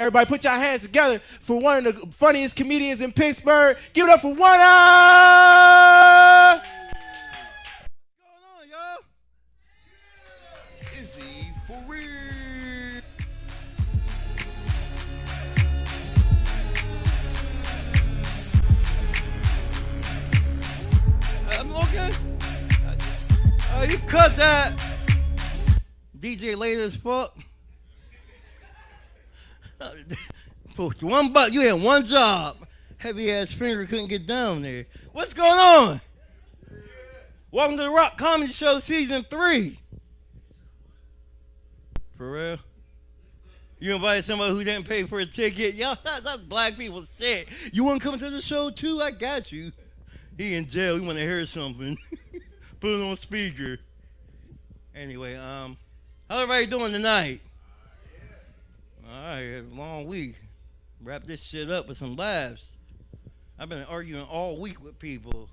Everybody put your hands together for one of the funniest comedians in Pittsburgh. Give it up for What's going on, y'all? Is he for real? I'm okay. You cut that. DJ late as fuck. One butt, you had one job. Heavy ass finger couldn't get down there. What's going on? Welcome to the Rock Comedy Show Season 3. For real? You invited somebody who didn't pay for a ticket? Y'all, that's black people shit. You want to come to the show too? I got you. He in jail. He want to hear something. Put it on speaker. Anyway, how everybody doing tonight? All right, long week. Wrap this shit up with some laughs. I've been arguing all week with people,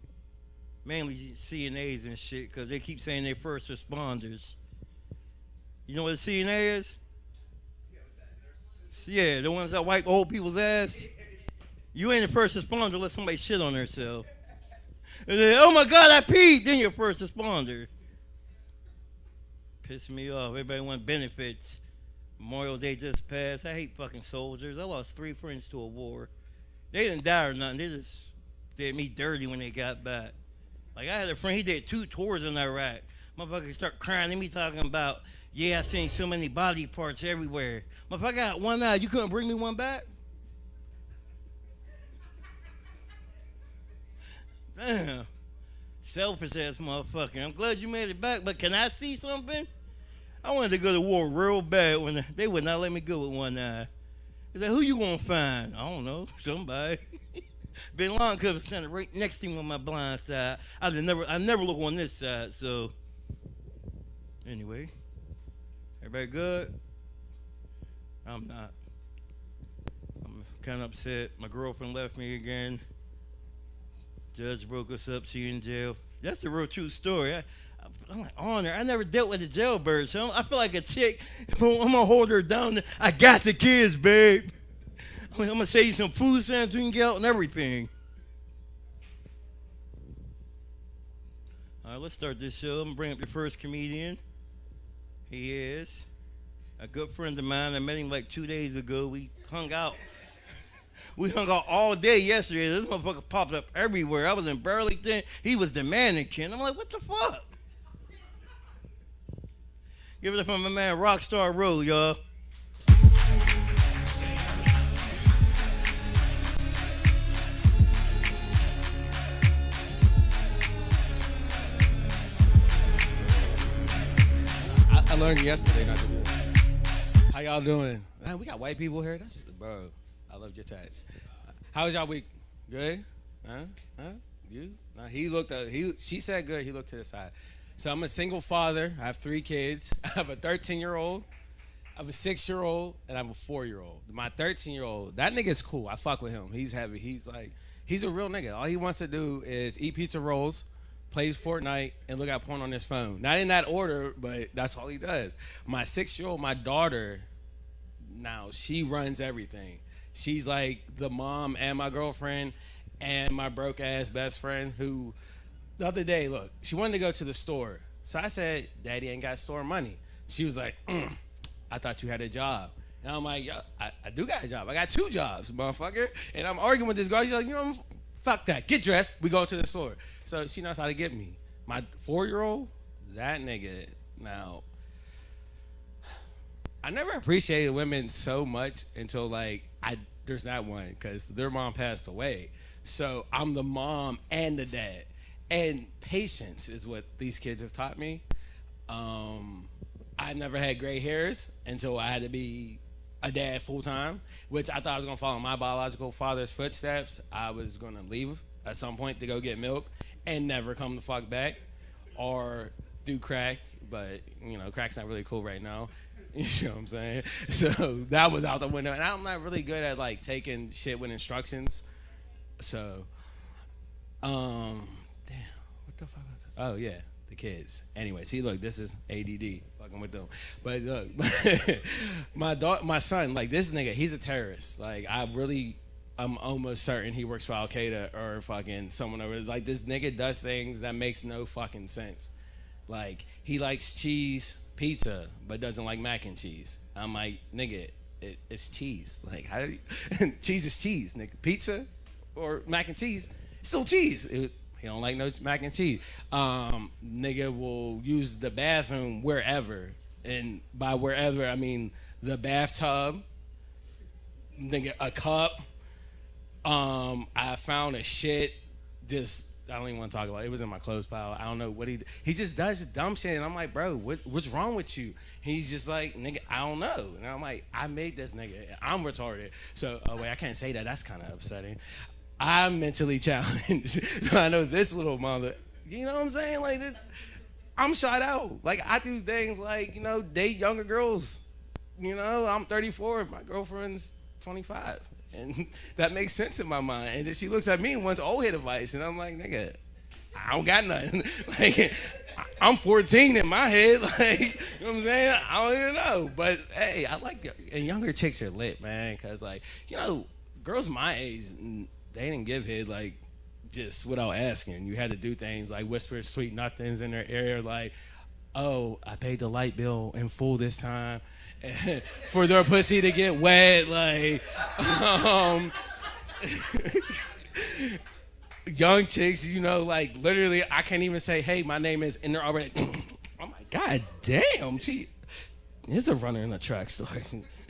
mainly CNAs and shit, because they keep saying they're first responders. You know what a CNA is? Yeah, the ones that wipe old people's ass. You ain't a first responder unless somebody shit on herself. And then, oh my God, I peed. Then you're a first responder. Pissing me off. Everybody want benefits. Memorial Day just passed. I hate fucking soldiers. I lost 3 friends to a war. They didn't die or nothing. They just did me dirty when they got back. Like, I had a friend, he did 2 tours in Iraq. Motherfuckers start crying to me talking about, yeah, I seen so many body parts everywhere. If I got one eye, you couldn't bring me one back? Damn. Selfish ass motherfucker. I'm glad you made it back, but can I see something? I wanted to go to war real bad when they would not let me go with one eye. They said, who you gonna find? I don't know, somebody. Bin Laden could have standing right next to me on my blind side. I never look on this side, so. Anyway, everybody good? I'm not. I'm kind of upset. My girlfriend left me again. Judge broke us up, she in jail. That's a real true story. I'm like, honor. I never dealt with a jailbird, so I feel like a chick. I'm gonna hold her down. I got the kids, babe. I'm gonna save you some food stamps, you can get out and everything. All right, let's start this show. I'm gonna bring up your first comedian. He is a good friend of mine. I met him like 2 days ago. We hung out. We hung out all day yesterday. This motherfucker popped up everywhere. I was in Burlington. He was the mannequin. I'm like, what the fuck? Give it up for my man, Rockstar Road, y'all. I learned yesterday not to do it. How y'all doing? Man, we got white people here. That's bro. I love your tats. How was y'all week? Good? Huh? You? No, he looked up. She said good. He looked to the side. So I'm a single father. I have 3 kids. I have a 13-year-old. I have a 6-year-old, and I have a 4-year-old. My 13-year-old, that nigga's cool. I fuck with him. He's heavy. He's a real nigga. All he wants to do is eat pizza rolls, plays Fortnite, and look at porn on his phone. Not in that order, but that's all he does. My 6-year-old, my daughter, now she runs everything. She's like the mom and my girlfriend and my broke ass best friend who the other day, look, she wanted to go to the store. So I said, Daddy ain't got store money. She was like, I thought you had a job. And I'm like, yo, I do got a job. I got 2 jobs, motherfucker. And I'm arguing with this girl. She's like, you know, fuck that. Get dressed. We go to the store. So she knows how to get me. My 4-year-old, that nigga, now, I never appreciated women so much until like there's not one because their mom passed away. So I'm the mom and the dad. And patience is what these kids have taught me. I never had gray hairs until I had to be a dad full time, which I thought I was gonna follow my biological father's footsteps. I was gonna leave at some point to go get milk and never come the fuck back or do crack, but you know, crack's not really cool right now. You know what I'm saying? So that was out the window. And I'm not really good at like taking shit with instructions. So, damn, what the fuck was that? Oh yeah, the kids. Anyway, see, look, this is ADD, fucking with them. But look, my son, like this nigga, he's a terrorist. Like I'm almost certain he works for Al Qaeda or fucking someone over. Like this nigga does things that makes no fucking sense. Like he likes cheese pizza, but doesn't like mac and cheese. I'm like, nigga, it's cheese. Like how do you, cheese is cheese, nigga. Pizza or mac and cheese, it's still cheese. He don't like no mac and cheese. Nigga will use the bathroom wherever, and by wherever I mean the bathtub. Nigga, a cup. I found a shit. Just I don't even want to talk about it. It was in my clothes pile. I don't know what he just does dumb shit, and I'm like, bro, what's wrong with you? He's just like, nigga, I don't know. And I'm like, I made this nigga. I'm retarded. So wait, I can't say that. That's kind of upsetting. I'm mentally challenged. So I know this little mother, you know what I'm saying? Like this, I'm shot out. Like I do things like, you know, date younger girls. You know, I'm 34, my girlfriend's 25. And that makes sense in my mind. And then she looks at me and wants old head advice. And I'm like, nigga, I don't got nothing. Like, I'm 14 in my head. Like, you know what I'm saying? I don't even know. But, hey, I like, and younger chicks are lit, man. Because, like, you know, girls my age, they didn't give head, like, just without asking. You had to do things like whisper sweet nothings in their ear. Like, oh, I paid the light bill in full this time. For their pussy to get wet, like, young chicks, you know, like, literally, I can't even say, hey, my name is, and they're already, oh my God, damn, she is a runner in a track store.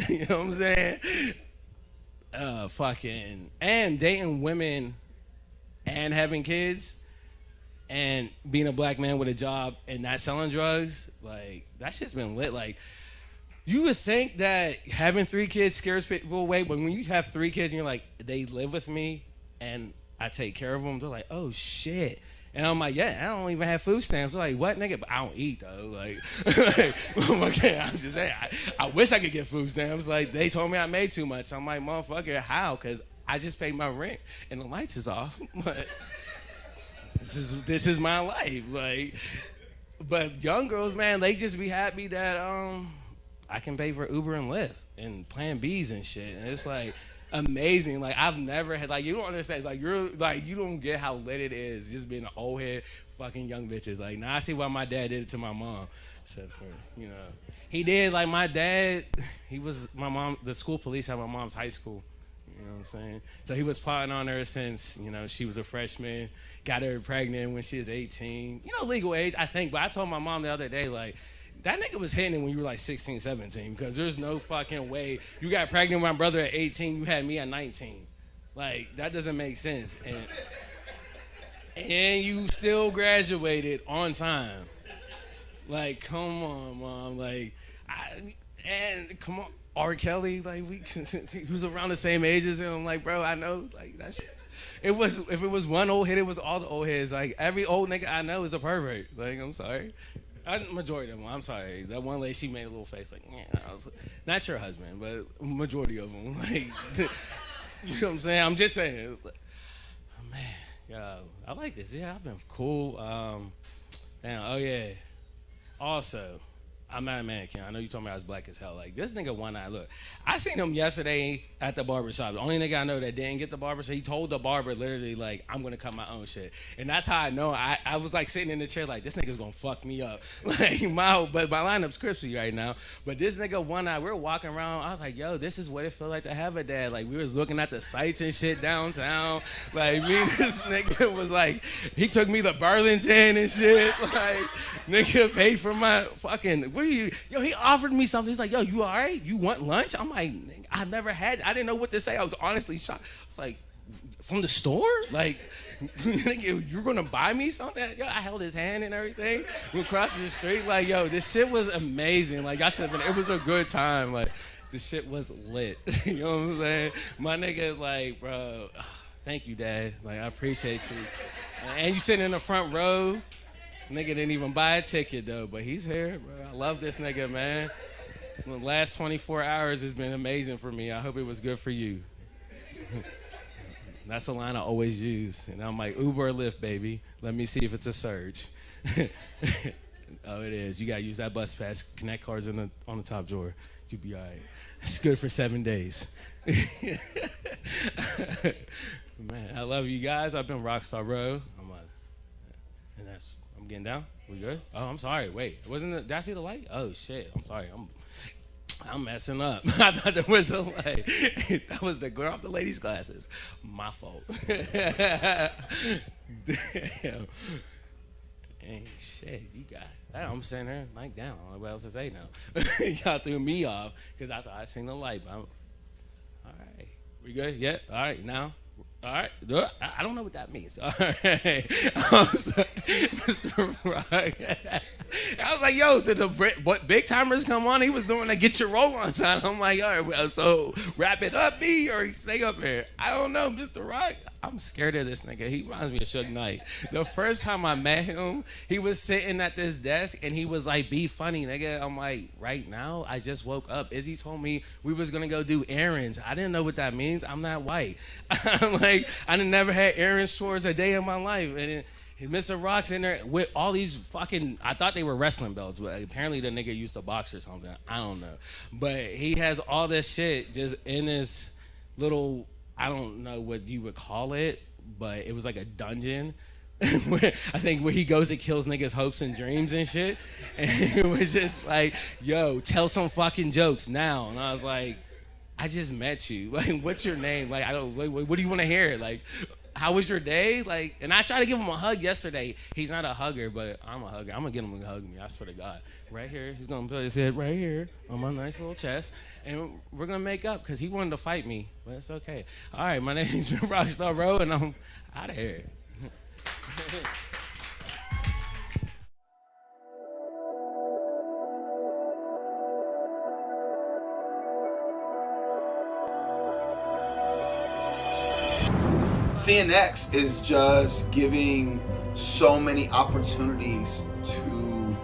You know what I'm saying? Fucking, and dating women and having kids and being a black man with a job and not selling drugs, like, that shit's been lit, like, you would think that having 3 kids scares people away, but when you have 3 kids and you're like, they live with me and I take care of them, they're like, oh shit. And I'm like, yeah, I don't even have food stamps. They're like, what, nigga? But I don't eat though. Like, okay, I'm just saying, I wish I could get food stamps. Like, they told me I made too much. I'm like, motherfucker, how? Because I just paid my rent and the lights is off. But this is my life. Like, but young girls, man, they just be happy that I can pay for Uber and Lyft and Plan Bs and shit. And it's like amazing. Like I've never had, like, you don't understand. Like you don't get how lit it is just being an old head fucking young bitches. Like now I see why my dad did it to my mom. Except for, you know, he did, like my dad, he was my mom, the school police at my mom's high school. You know what I'm saying? So he was plotting on her since, you know, she was a freshman, got her pregnant when she was 18. You know, legal age, I think. But I told my mom the other day, like, that nigga was hitting it when you were like 16, 17, because there's no fucking way. You got pregnant with my brother at 18, you had me at 19. Like, that doesn't make sense. And you still graduated on time. Like, come on, Mom. Like, come on, R. Kelly, like, he was around the same age as him. I'm like, bro, I know, like, that shit. If it was one old head, it was all the old heads. Like, every old nigga I know is a pervert. Like, I'm sorry. Majority of them, I'm sorry. That one lady, she made a little face like, yeah, not your husband, but majority of them. Like, you know what I'm saying? I'm just saying. Oh, man, yo, I like this. Yeah, I've been cool. Oh, yeah. Also, I'm not a mannequin. I know you told me I was black as hell. Like, this nigga one eye, look. I seen him yesterday at the barbershop. The only nigga I know that didn't get the barber, so he told the barber literally, like, I'm going to cut my own shit. And that's how I know. I was, like, sitting in the chair like, this nigga's going to fuck me up. Like, but my lineup's crispy right now. But this nigga one eye, we were walking around. I was like, yo, this is what it felt like to have a dad. Like, we was looking at the sights and shit downtown. Like, me and this nigga was like, he took me to Burlington and shit. Like, nigga paid for my fucking, yo, he offered me something. He's like, yo, you all right? You want lunch? I'm like, I've never had, I didn't know what to say. I was honestly shocked. I was like, from the store? Like, you're gonna buy me something? Yo, I held his hand and everything. We crossed the street. Like, yo, this shit was amazing. Like, I should have been, it was a good time. Like, the shit was lit. You know what I'm saying? My nigga is like, bro, thank you, Dad. Like, I appreciate you. And you sitting in the front row. Nigga didn't even buy a ticket though, but he's here, bro. I love this nigga, man. The last 24 hours has been amazing for me. I hope it was good for you. That's a line I always use. And I'm like, Uber or Lyft, baby. Let me see if it's a surge. Oh, it is. You gotta use that bus pass. Connect cards on the top drawer. You'll be all right. It's good for 7 days. Man, I love you guys. I've been Rockstar Row. I'm getting down. We good? Oh, I'm sorry. Wait, did I see the light? Oh shit. I'm sorry. I'm messing up. I thought there was a light. That was the glare off the lady's glasses. My fault. Damn. Hey, shit, you guys. I'm sitting here, mic down. I don't know what else to say now. Y'all threw me off because I thought I seen the light. But all right. We good? Yeah? All right, now. All right. I don't know what that means. All right. Mr. Rock. I was like, yo, did the big timers come on? He was doing the get your roll on sign. I'm like, all right, well, so wrap it up, B, or stay up here. I don't know, Mr. Rock. I'm scared of this nigga. He reminds me of Suge Knight. The first time I met him, he was sitting at this desk and he was like, be funny, nigga. I'm like, right now, I just woke up. Izzy told me we was gonna go do errands. I didn't know what that means. I'm not white. I'm like, I never had errands chores a day in my life. And Mr. Rock's in there with all these fucking, I thought they were wrestling belts, but apparently the nigga used to box or something. I don't know. But he has all this shit just in his little, I don't know what you would call it, but it was like a dungeon. I think where he goes and kills niggas' hopes and dreams and shit. And it was just like, yo, tell some fucking jokes now. And I was like, I just met you. Like, what's your name? Like, what do you want to hear? Like, how was your day? Like, and I tried to give him a hug yesterday. He's not a hugger, but I'm a hugger. I'm gonna get him to hug me. I swear to God. Right here, he's gonna put his head right here on my nice little chest, and we're gonna make up because he wanted to fight me, but it's okay. All right, my name's Rockstar Row, and I'm out of here. CNX is just giving so many opportunities to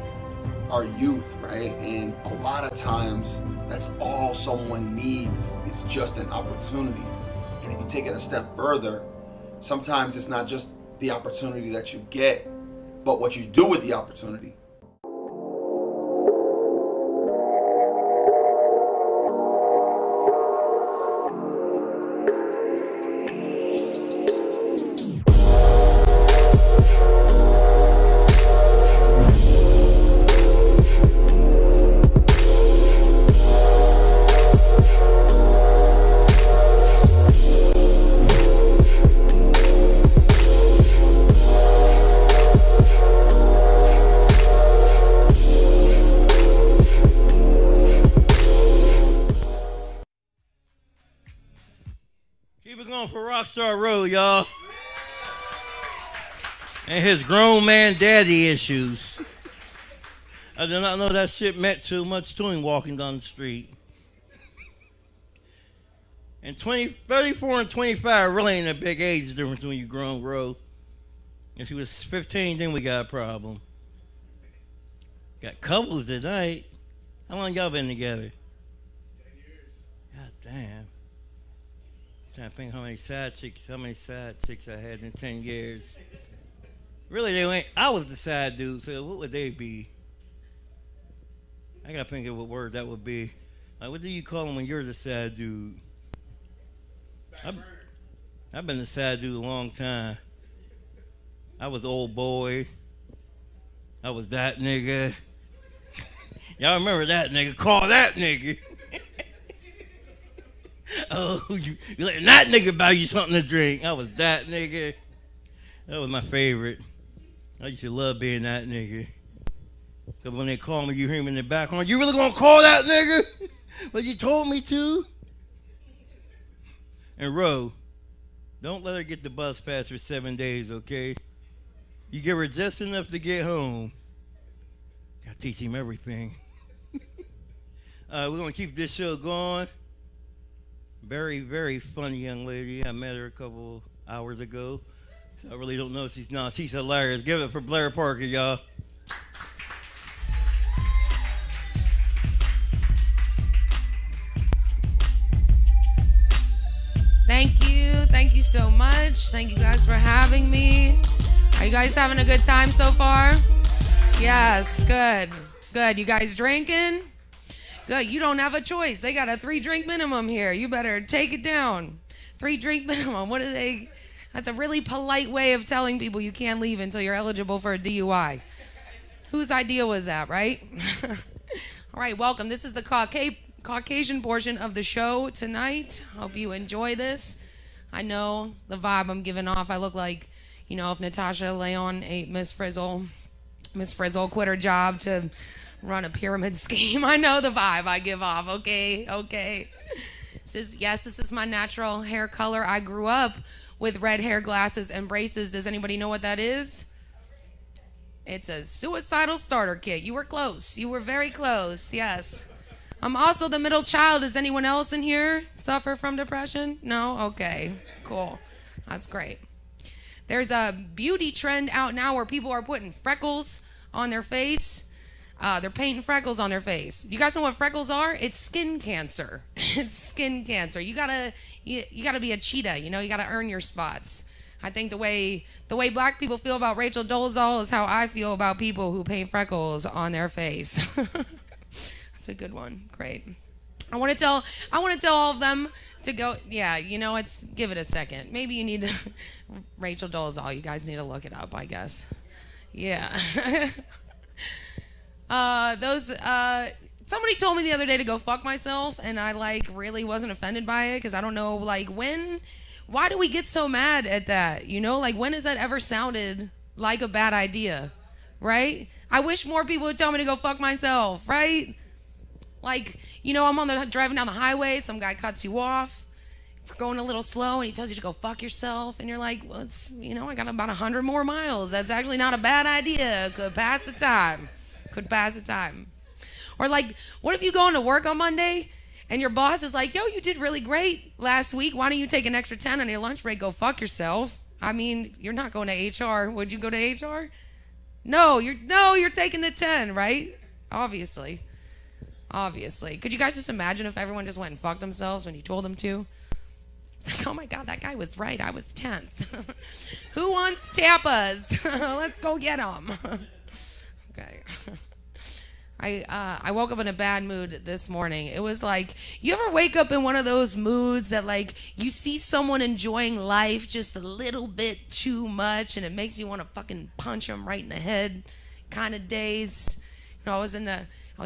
our youth, right? And a lot of times, that's all someone needs is just an opportunity. And if you take it a step further, sometimes it's not just the opportunity that you get, but what you do with the opportunity. Rockstar Row, y'all. And his grown man daddy issues. I did not know that shit meant too much to him walking down the street. And 34 and 25 really ain't a big age difference when you grown, bro. If she was 15, then we got a problem. Got couples tonight. How long y'all been together? 10 years. God damn. Trying to think how many side chicks I had in 10 years. Really, they ain't. I was the side dude, so what would they be? I gotta think of what word that would be. Like, what do you call them when you're the side dude? I've been the side dude a long time. I was old boy. I was that nigga. Y'all remember that nigga? Call that nigga. Oh, you letting that nigga buy you something to drink. I was that nigga. That was my favorite. I used to love being that nigga. Because when they call me, you hear me in the background. You really gonna call that nigga? But you told me to. And Ro, don't let her get the bus pass for 7 days, okay? You give her just enough to get home. Gotta teach him everything. We're gonna keep this show going. Very, very funny young lady. I met her a couple hours ago. So I really don't know if she's hilarious. Give it for Blair Parker, y'all. Thank you. Thank you so much. Thank you guys for having me. Are you guys having a good time so far? Yes, good. Good. You guys drinking? Good. You don't have a choice. They got a 3-drink minimum here. You better take it down. 3-drink minimum. What are they? That's a really polite way of telling people you can't leave until you're eligible for a DUI. Whose idea was that, right? All right, welcome. This is the Caucasian portion of the show tonight. Hope you enjoy this. I know the vibe I'm giving off. I look like, if Natasha Leon ate Miss Frizzle. Miss Frizzle quit her job to run a pyramid scheme. I know the vibe I give off. Okay. This is my natural hair color. I grew up with red hair, glasses, and braces. Does anybody know what that is? It's a suicidal starter kit. You were close. You were very close. Yes. I'm also the middle child. Does anyone else in here suffer from depression? No? Okay. Cool. That's great. There's a beauty trend out now where people are putting freckles on their face. They're painting freckles on their face. You guys know what freckles are? It's skin cancer. It's skin cancer. You gotta be a cheetah. You gotta earn your spots. I think the way black people feel about Rachel Dolezal is how I feel about people who paint freckles on their face. That's a good one. Great. I want to tell all of them to go. Yeah, give it a second. Maybe you need to Rachel Dolezal. You guys need to look it up, I guess. Yeah. Somebody told me the other day to go fuck myself, and I really wasn't offended by it because I don't know why do we get so mad at that? When has that ever sounded like a bad idea, right? I wish more people would tell me to go fuck myself, right? I'm driving down the highway, some guy cuts you off for going a little slow, and he tells you to go fuck yourself, and you're like, well, I got about 100 more miles. That's actually not a bad idea. Could pass the time. Or what if you go into work on Monday, and your boss is like, yo, you did really great last week. Why don't you take an extra 10 on your lunch break? Go fuck yourself. I mean, you're not going to HR. Would you go to HR? No, you're taking the 10, right? Obviously. Could you guys just imagine if everyone just went and fucked themselves when you told them to? Oh my God, that guy was right. I was 10th. Who wants tapas? Let's go get them. Okay. I woke up in a bad mood this morning. It was you ever wake up in one of those moods that you see someone enjoying life just a little bit too much and it makes you want to fucking punch them right in the head kind of days? I was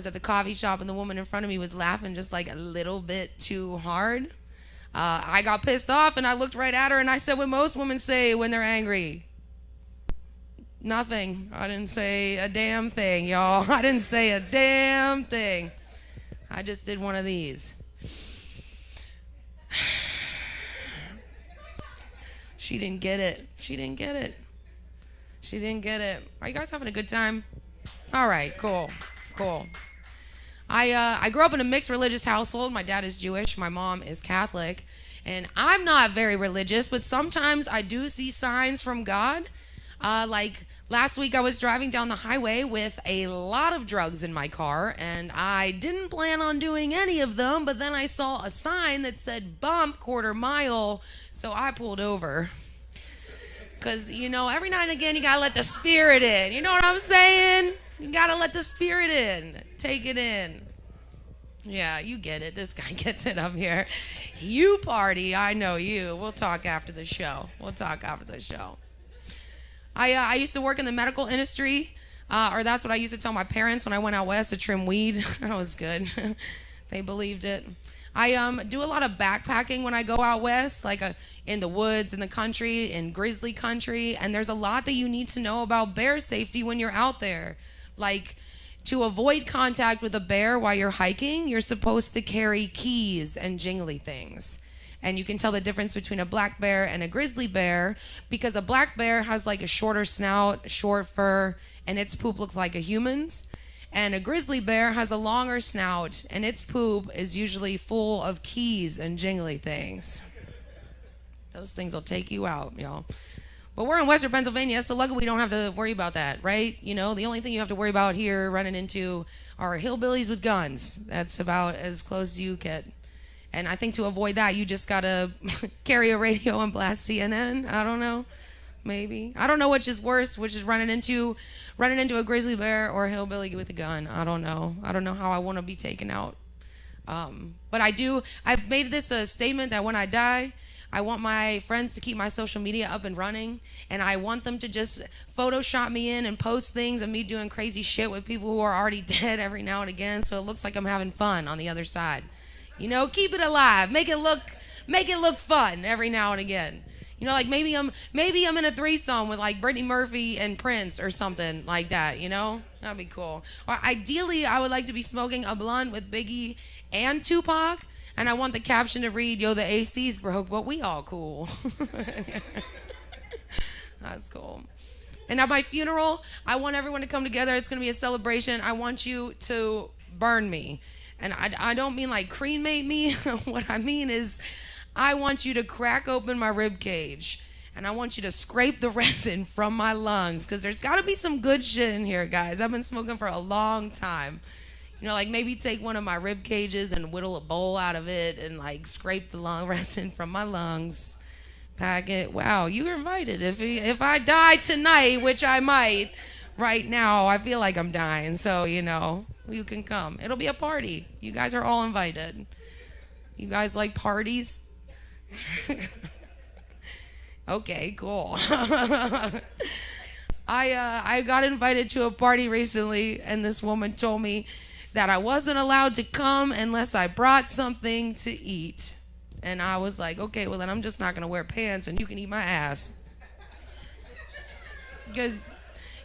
at the coffee shop and the woman in front of me was laughing just a little bit too hard. I got pissed off and I looked right at her and I said what most women say when they're angry. Nothing. I didn't say a damn thing, y'all. I didn't say a damn thing. I just did one of these. She didn't get it. Are you guys having a good time? All right, cool. I grew up in a mixed religious household. My dad is Jewish. My mom is Catholic. And I'm not very religious, but sometimes I do see signs from God. Last week I was driving down the highway with a lot of drugs in my car, and I didn't plan on doing any of them, but then I saw a sign that said bump quarter mile, so I pulled over. Because, every now and again you gotta let the spirit in. You know what I'm saying? You gotta let the spirit in. Take it in. Yeah, you get it. This guy gets it up here. You party, I know you. We'll talk after the show. I used to work in the medical industry, or that's what I used to tell my parents when I went out west to trim weed. That was good. They believed it. I do a lot of backpacking when I go out west, in the woods, in the country, in grizzly country, and there's a lot that you need to know about bear safety when you're out there. To avoid contact with a bear while you're hiking, you're supposed to carry keys and jingly things. And you can tell the difference between a black bear and a grizzly bear because a black bear has a shorter snout, short fur, and its poop looks like a human's. And a grizzly bear has a longer snout, and its poop is usually full of keys and jingly things. Those things will take you out, y'all. But we're in Western Pennsylvania, so luckily we don't have to worry about that, right? The only thing you have to worry about here running into are hillbillies with guns. That's about as close as you get. And I think to avoid that, you just got to carry a radio and blast CNN. I don't know. maybe. I don't know which is worse, which is running into a grizzly bear or a hillbilly with a gun. I don't know. I don't know how I want to be taken out. But I've made this a statement that when I die, I want my friends to keep my social media up and running, and I want them to just Photoshop me in and post things of me doing crazy shit with people who are already dead every now and again, so it looks like I'm having fun on the other side. You know, keep it alive, make it look fun every now and again. You know, like maybe I'm in a threesome with like Brittany Murphy and Prince or something like that. You know, that'd be cool. Or ideally, I would like to be smoking a blunt with Biggie and Tupac. And I want the caption to read, "Yo, the AC's broke, but we all cool." That's cool. And at my funeral, I want everyone to come together. It's going to be a celebration. I want you to burn me. And I don't mean like cremate me. What I mean is I want you to crack open my rib cage. And I want you to scrape the resin from my lungs. Because there's got to be some good shit in here, guys. I've been smoking for a long time. You know, like maybe take one of my rib cages and whittle a bowl out of it and like scrape the lung resin from my lungs. Pack it. Wow, you're invited. If I die tonight, which I might, right now, I feel like I'm dying. So, you know, you can come. It'll be a party. You guys are all invited. You guys like parties? Okay, cool. I got invited to a party recently, and this woman told me that I wasn't allowed to come unless I brought something to eat. And I was like, okay, well then I'm just not going to wear pants and you can eat my ass. Because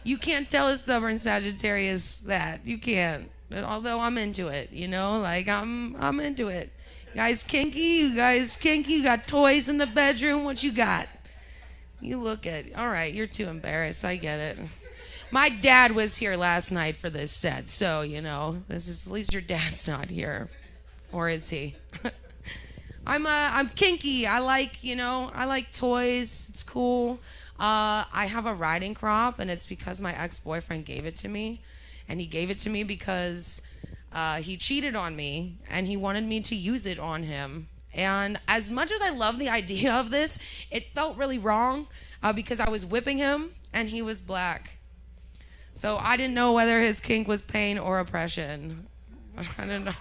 you can't tell a stubborn Sagittarius that. You can't. Although I'm into it, you know? Like, I'm into it. You guys kinky? You got toys in the bedroom? What you got? You look at... All right, you're too embarrassed. I get it. My dad was here last night for this set, so, you know, this is... At least your dad's not here. Or is he? I'm kinky. I like toys. It's cool. I have a riding crop, and it's because my ex-boyfriend gave it to me. And he gave it to me because he cheated on me, and he wanted me to use it on him. And as much as I love the idea of this, it felt really wrong because I was whipping him, and he was black. So I didn't know whether his kink was pain or oppression. I didn't know.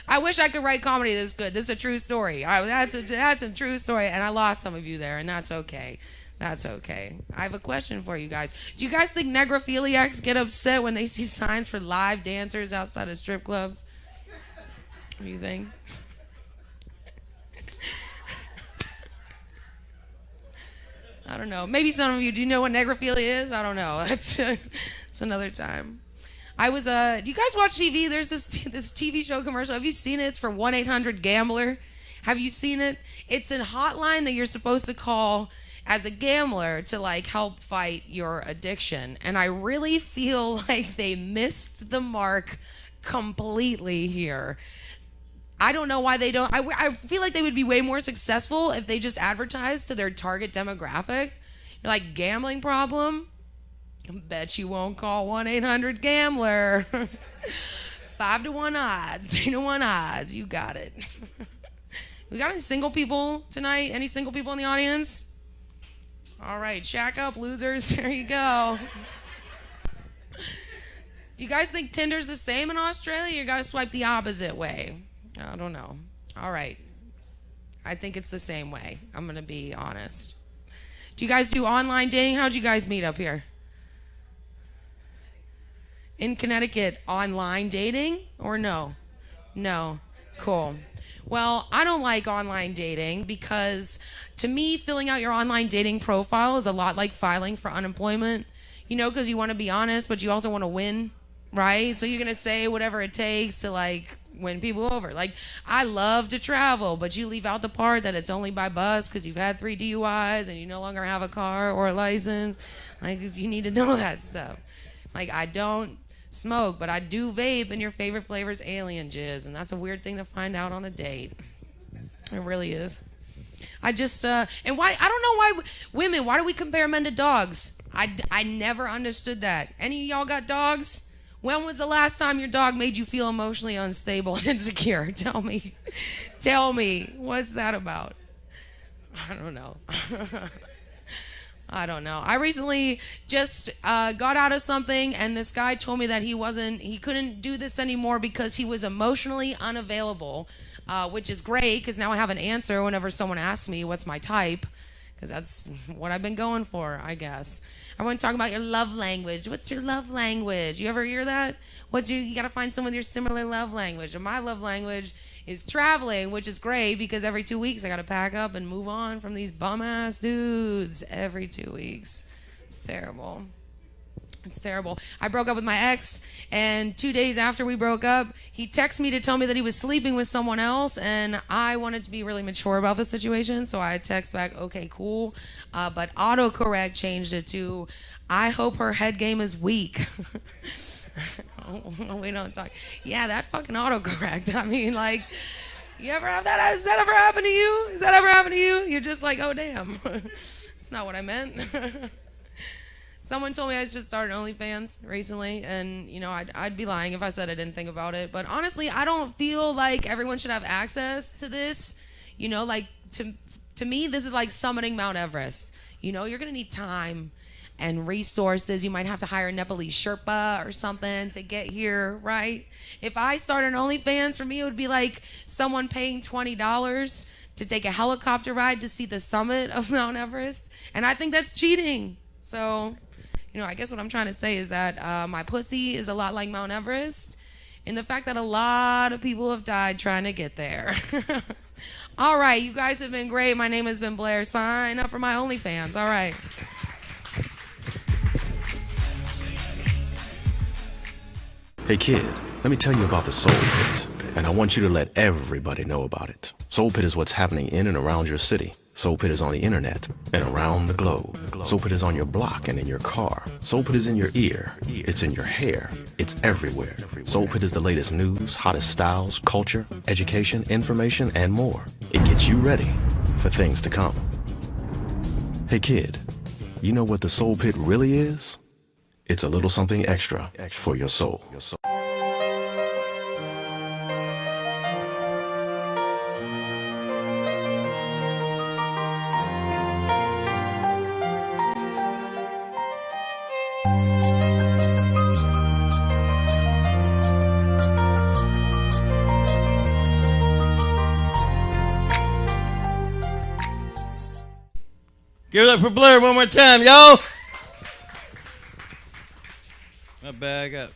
I wish I could write comedy this good. This is a true story. That's a true story, and I lost some of you there, and that's okay. That's okay. I have a question for you guys. Do you guys think necrophiliacs get upset when they see signs for live dancers outside of strip clubs? What do you think? I don't know. Maybe some of you, do you know what necrophilia is? I don't know. That's another time. Do you guys watch TV? There's this TV show commercial. Have you seen it? It's for 1-800-GAMBLER. Have you seen it? It's a hotline that you're supposed to call as a gambler to like help fight your addiction. And I really feel like they missed the mark completely here. I don't know why they don't. I feel like they would be way more successful if they just advertised to their target demographic. You're like, gambling problem? Bet you won't call 1-800-GAMBLER. 5 to 1 odds, 3 to 1 odds. You got it. We got any single people tonight? Any single people in the audience? All right, shack up, losers. There you go. Do you guys think Tinder's the same in Australia? You got to swipe the opposite way. I don't know. All right. I think it's the same way. I'm going to be honest. Do you guys do online dating? How'd you guys meet up here? In Connecticut, online dating or no? No. Cool. Well, I don't like online dating because to me, filling out your online dating profile is a lot like filing for unemployment. You know, because you want to be honest, but you also want to win, right? So you're going to say whatever it takes to like win people over. Like, I love to travel, but you leave out the part that it's only by bus because you've had 3 DUIs and you no longer have a car or a license. Like, you need to know that stuff. Like, I don't smoke, but I do vape, and your favorite flavor is alien jizz, and that's a weird thing to find out on a date. It really is. I just, and why, I don't know why why do we compare men to dogs? I never understood that. Any of y'all got dogs? When was the last time your dog made you feel emotionally unstable and insecure? Tell me. Tell me. What's that about? I don't know. I don't know. I recently just got out of something, and this guy told me that he couldn't do this anymore because he was emotionally unavailable, which is great because now I have an answer whenever someone asks me what's my type, because that's what I've been going for, I guess. I want to talk about your love language. What's your love language? You ever hear that? You got to find someone with your similar love language. And my love language is traveling, which is great because every 2 weeks I got to pack up and move on from these bum-ass dudes every 2 weeks. It's terrible. It's terrible. I broke up with my ex, and 2 days after we broke up, he texted me to tell me that he was sleeping with someone else, and I wanted to be really mature about the situation, so I text back, okay, cool. But autocorrect changed it to, I hope her head game is weak. We don't talk. Yeah, that fucking autocorrect. I mean, like, you ever have that? Has that ever happened to you? Has that ever happened to you? You're just like, oh, damn. It's not what I meant. Someone told me I should start an OnlyFans recently, and, you know, I'd be lying if I said I didn't think about it. But honestly, I don't feel like everyone should have access to this. You know, like, to me, this is like summiting Mount Everest. You know, you're going to need time and resources. You might have to hire a Nepalese Sherpa or something to get here, right? If I start an OnlyFans, for me, it would be like someone paying $20 to take a helicopter ride to see the summit of Mount Everest. And I think that's cheating. So, you know, I guess what I'm trying to say is that my pussy is a lot like Mount Everest in the fact that a lot of people have died trying to get there. All right, you guys have been great. My name has been Blair. Sign up for my OnlyFans. All right. Hey kid, let me tell you about the Soul Pit, and I want you to let everybody know about it. Soul Pit is what's happening in and around your city. Soul Pit is on the internet and around the globe. Soul Pit is on your block and in your car. Soul Pit is in your ear. It's in your hair. It's everywhere. Soul Pit is the latest news, hottest styles, culture, education, information, and more. It gets you ready for things to come. Hey kid, you know what the Soul Pit really is? It's a little something extra for your soul. Give it up for Blair one more time, y'all. My bad, I got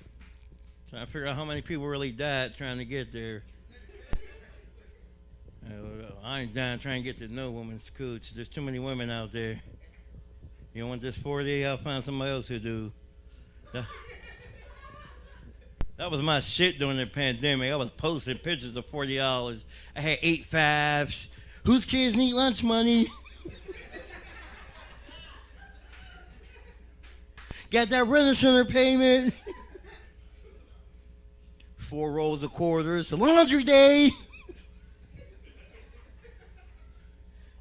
trying to figure out how many people really died trying to get there. I ain't dying trying to get to no woman's cooch. There's too many women out there. You don't want this 40, I'll find somebody else who do. That was my shit during the pandemic. I was posting pictures of $40. I had 8 fives. Whose kids need lunch money? Got that rent center payment. 4 rolls of quarters. The laundry day.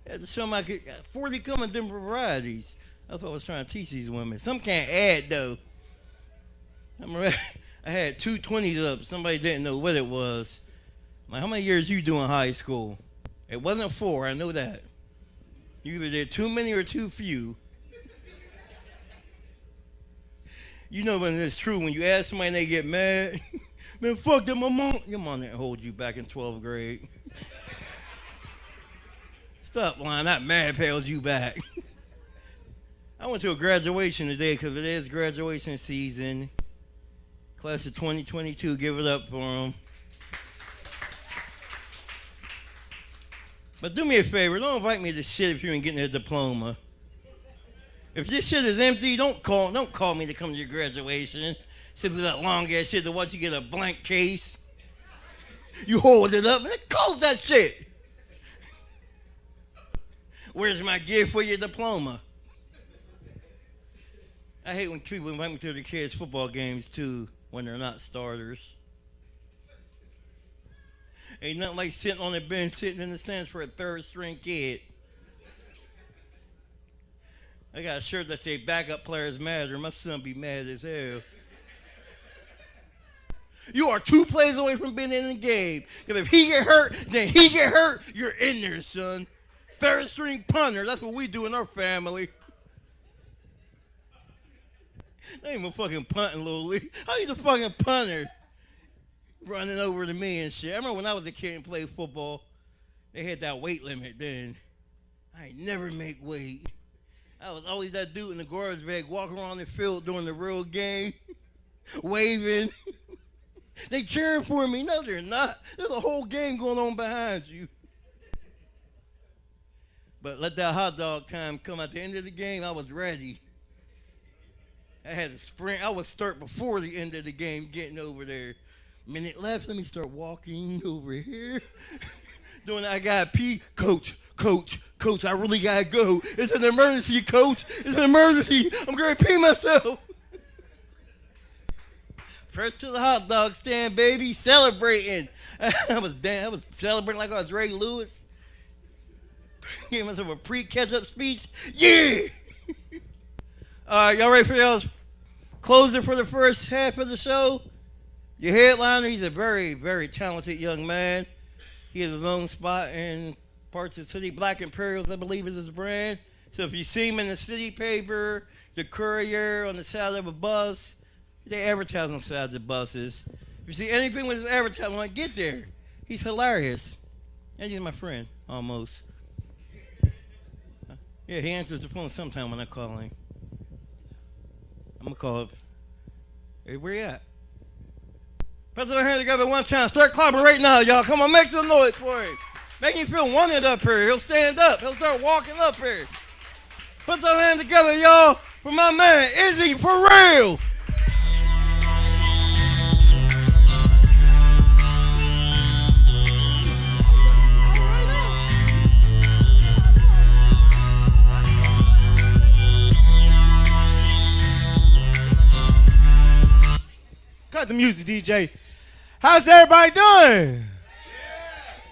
Had to show my 40 come in different varieties. That's what I was trying to teach these women. Some can't add though. I had 2 20s up. Somebody didn't know what it was. Like, how many years you do in high school? It wasn't 4. I know that. You either did too many or too few. You know when it's true, when you ask somebody and they get mad, man, fuck that, my mom. Your mom didn't hold you back in 12th grade. Stop lying, that mad pals you back. I went to a graduation today because it is graduation season. Class of 2022, give it up for them. But do me a favor, don't invite me to shit if you ain't getting a diploma. If this shit is empty, don't call me to come to your graduation. Sit through that long ass shit to watch you get a blank case. You hold it up and close that shit. Where's my gift for your diploma? I hate when people invite me to their kids' football games too, when they're not starters. Ain't nothing like sitting on the bench, sitting in the stands for a 3rd string kid. I got a shirt that say backup players matter. My son be mad as hell. You are 2 plays away from being in the game. If he get hurt, then he get hurt, you're in there, son. 3rd string punter. That's what we do in our family. They ain't even fucking punting, little league. How you the fucking punter? Running over to me and shit. I remember when I was a kid and played football, they had that weight limit then. I ain't never make weight. I was always that dude in the garbage bag walking around the field during the real game, waving. They cheering for me. No, they're not. There's a whole game going on behind you. But let that hot dog time come at the end of the game, I was ready. I had to sprint. I would start before the end of the game getting over there. Minute left, let me start walking over here. Doing I gotta pee. Coach, I really gotta go. It's an emergency, coach. It's an emergency. I'm gonna pee myself. First to the hot dog stand, baby, celebrating. I was celebrating like I was Ray Lewis. Gave myself a pre-catch-up speech. Yeah! All right, y'all ready for y'all's closer for the first half of the show? Your headliner, he's a very, very talented young man. He has his own spot in parts of the city. Black Imperials, I believe, is his brand. So if you see him in the city paper, the courier, on the side of a bus, they advertise on the sides of buses. If you see anything with his advertising, like, get there. He's hilarious. And he's my friend, almost. Yeah, he answers the phone sometime when I call him. I'm going to call him. Hey, where you at? Put your hands together one time. Start clapping right now, y'all. Come on, make some noise for him. Make him feel wanted up here. He'll stand up. He'll start walking up here. Put your hands together, y'all, for my man, Izzy, for real. Cut the music, DJ. How's everybody doing?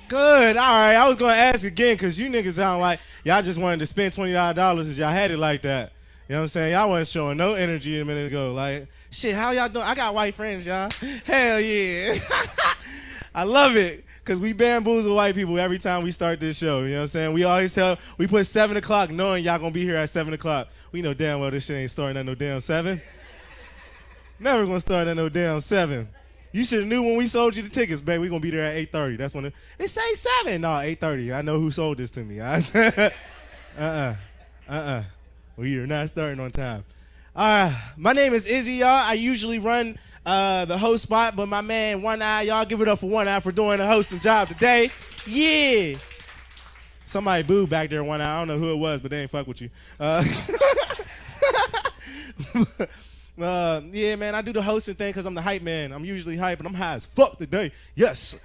Good. All right. I was going to ask again because you niggas sound like y'all just wanted to spend $20 because y'all had it like that. You know what I'm saying? Y'all wasn't showing no energy a minute ago. Like, shit, how y'all doing? I got white friends, y'all. Hell yeah. I love it because we bamboozle white people every time we start this show. You know what I'm saying? We always we put 7 o'clock knowing y'all going to be here at 7 o'clock. We know damn well this shit ain't starting at no damn 7. Never going to start at no damn 7. You should have knew when we sold you the tickets, babe. We gonna be there at 8:30. That's when it say 7. No, 8:30. I know who sold this to me. We are not starting on time. My name is Izzy, y'all. I usually run the host spot, but my man One Eye, y'all give it up for One Eye for doing the hosting job today. Yeah. Somebody booed back there, One Eye. I don't know who it was, but they ain't fuck with you. Yeah, man, I do the hosting thing because I'm the hype man. I'm usually hype, and I'm high as fuck today. Yes.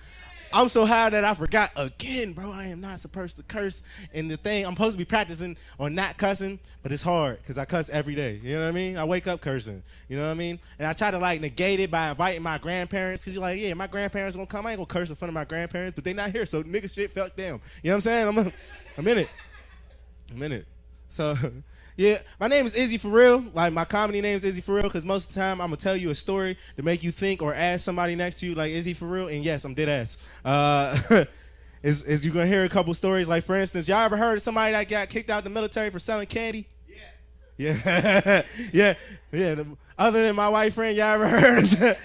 I'm so high that I forgot again, bro. I am not supposed to curse. And the thing, I'm supposed to be practicing on not cussing, but it's hard because I cuss every day. You know what I mean? I wake up cursing. You know what I mean? And I try to, like, negate it by inviting my grandparents because you're like, yeah, my grandparents going to come. I ain't going to curse in front of my grandparents, but they not here, so nigga shit, fuck them. You know what I'm saying? I'm in it. I'm in it. So... Yeah, my name is Izzy for real. Like, my comedy name is Izzy for real because most of the time I'm going to tell you a story to make you think or ask somebody next to you, like, Izzy for real? And yes, I'm dead ass. Is you going to hear a couple stories? Like, for instance, y'all ever heard of somebody that got kicked out of the military for selling candy? Yeah. Yeah. Other than my white friend, y'all ever heard?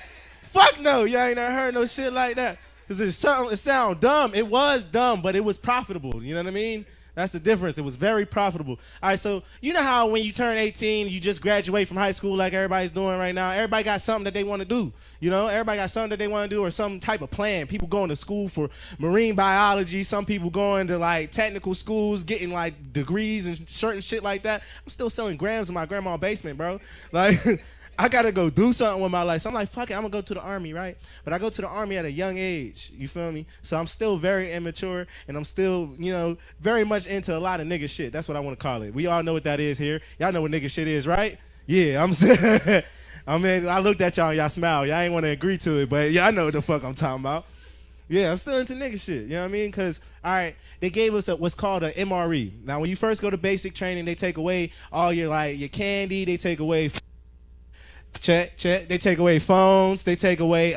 Fuck no, y'all ain't never heard no shit like that. Because it sound dumb. It was dumb, but it was profitable. You know what I mean? That's the difference. It was very profitable. All right, so you know how when you turn 18, you just graduate from high school like everybody's doing right now? Everybody got something that they want to do. You know, everybody got something that they want to do or some type of plan. People going to school for marine biology. Some people going to, like, technical schools, getting, like, degrees and certain shit like that. I'm still selling grams in my grandma's basement, bro. Like... I got to go do something with my life. So I'm like, fuck it, I'm going to go to the Army, right? But I go to the Army at a young age, you feel me? So I'm still very immature, and I'm still, you know, very much into a lot of nigga shit. That's what I want to call it. We all know what that is here. Y'all know what nigga shit is, right? Yeah, I'm saying, I mean, I looked at y'all and y'all smiled. Y'all ain't want to agree to it, but yeah, I know what the fuck I'm talking about. Yeah, I'm still into nigga shit, you know what I mean? Because, all right, they gave us what's called an MRE. Now, when you first go to basic training, they take away all your, like, your candy. They take away Check. They take away phones. They take away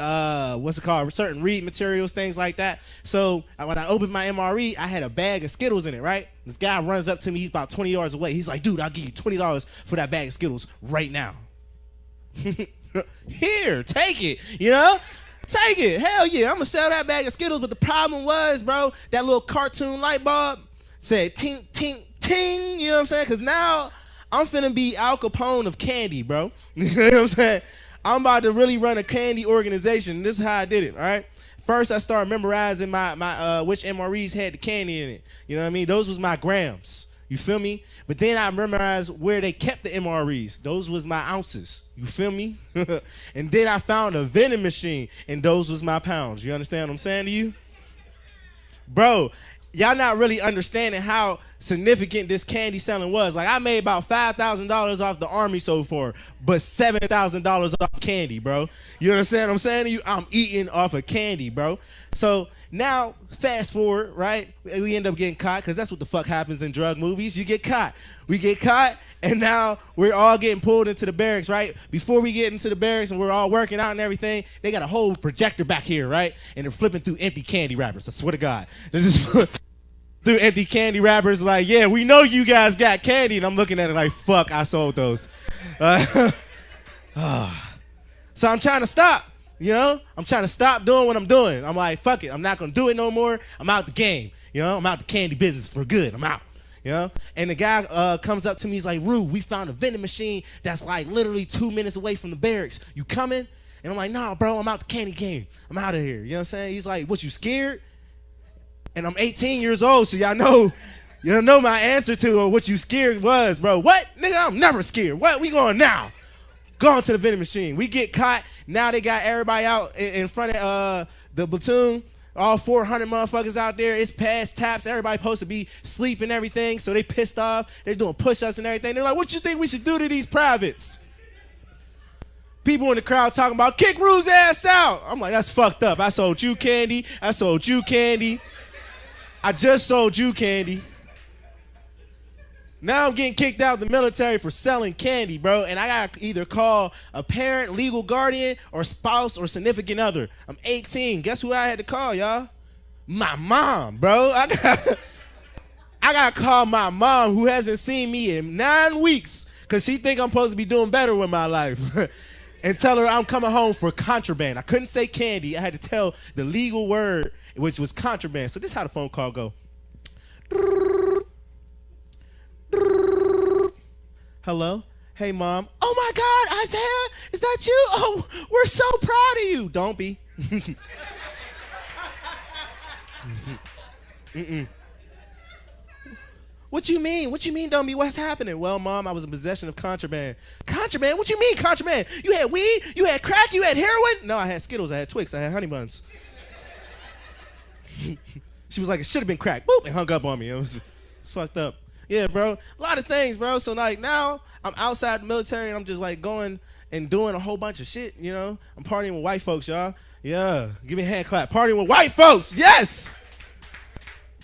what's it called? Certain read materials, things like that. So when I opened my MRE, I had a bag of Skittles in it, right? This guy runs up to me. He's about 20 yards away. He's like, dude, I'll give you $20 for that bag of Skittles right now. Here, take it, you know? Take it. Hell yeah, I'm going to sell that bag of Skittles. But the problem was, bro, that little cartoon light bulb said ting, ting, ting, you know what I'm saying? Because now I'm finna be Al Capone of candy, bro. You know what I'm saying? I'm about to really run a candy organization. This is how I did it, all right? First, I started memorizing my which MREs had the candy in it. You know what I mean? Those was my grams. You feel me? But then I memorized where they kept the MREs. Those was my ounces. You feel me? And then I found a vending machine, and those was my pounds. You understand what I'm saying to you? Bro, y'all not really understanding how significant this candy selling was. Like, I made about $5,000 off the Army so far, but $7,000 off candy, bro. You understand what I'm saying to you? I'm eating off of candy, bro. So now, fast forward, right? We end up getting caught, because that's what the fuck happens in drug movies. You get caught. We get caught, and now we're all getting pulled into the barracks, right? Before we get into the barracks and we're all working out and everything, they got a whole projector back here, right? And they're flipping through empty candy wrappers. I swear to God. They're just through empty candy wrappers like, yeah, we know you guys got candy. And I'm looking at it like, fuck, I sold those. So I'm trying to stop. You know, I'm trying to stop doing what I'm doing. I'm like, fuck it. I'm not going to do it no more. I'm out the game. You know, I'm out the candy business for good. I'm out. You know, and the guy comes up to me. He's like, Rue, we found a vending machine that's like literally 2 minutes away from the barracks. You coming? And I'm like, nah, bro, I'm out the candy game. I'm out of here. You know what I'm saying? He's like, what, you scared? And I'm 18 years old, so y'all know my answer to what you scared was, bro. What? Nigga, I'm never scared. What? We going now. Going to the vending machine. We get caught. Now they got everybody out in front of the platoon. All 400 motherfuckers out there. It's past taps. Everybody supposed to be sleeping and everything. So they pissed off. They're doing push-ups and everything. They're like, what you think we should do to these privates? People in the crowd talking about, kick Rue's ass out. I'm like, that's fucked up. I sold you candy. I sold you candy. I just sold you candy. Now I'm getting kicked out of the military for selling candy, bro. And I got to either call a parent, legal guardian, or spouse, or significant other. I'm 18. Guess who I had to call, y'all? My mom, bro. I got to call my mom, who hasn't seen me in 9 weeks, because she think I'm supposed to be doing better with my life. And tell her I'm coming home for contraband. I couldn't say candy. I had to tell the legal word, which was contraband. So this is how the phone call go. Hello? Hey, Mom. Oh, my God, Isaiah, is that you? Oh, we're so proud of you. Don't be. What you mean? What you mean, don't be? What's happening? Well, Mom, I was in possession of contraband. Contraband? What you mean, contraband? You had weed? You had crack? You had heroin? No, I had Skittles. I had Twix. I had Honey Buns. She was like, it should have been crack. Boop, and hung up on me. It's fucked up. Yeah, bro. A lot of things, bro. So, like, now I'm outside the military, and I'm just, like, going and doing a whole bunch of shit, you know? I'm partying with white folks, y'all. Yeah. Give me a hand clap. Partying with white folks. Yes!